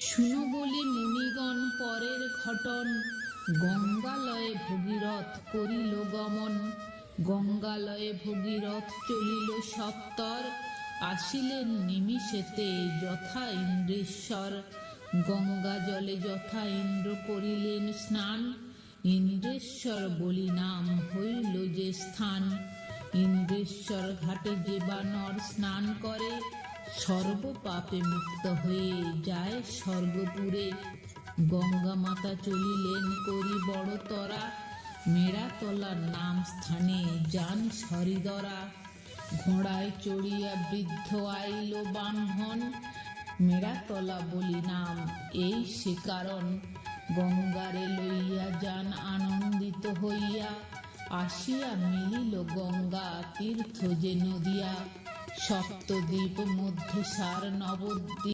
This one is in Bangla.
শুনো বলি মুনিগণ পরের ঘটন, গঙ্গালয়ে ভগীরথ করিল গমন। গঙ্গালয়ে ভগীরথ চলিল সত্তর, আসিলেন নিমিষেতে যথা ইন্দ্রেশ্বর। গঙ্গা জলে যথা ইন্দ্র করিলেন স্নান, ইন্দ্রেশ্বর বলি নাম হইল যে স্থান। ইন্দ্রেশ্বর ঘাটে যে বানর স্নান করে, সর্ব পাপে মুক্ত হয়ে যায় স্বর্গপুরে। গঙ্গা মাতা চলিলেন করি বড় তরা, মেড়াতলার নাম স্থানে যান সরিদরা। ঘোড়ায় চড়িয়া বৃদ্ধ আইল ব্রাহ্মণ, মেড়াতলা বলি নাম এই সে কারণ। গঙ্গারে লইয়া যান আনন্দিত হইয়া, আসিয়া মিলিল গঙ্গা তীর্থ যে নদিয়া। সপ্তদ্বীপ মধ্যে সার নবদ্বীপ।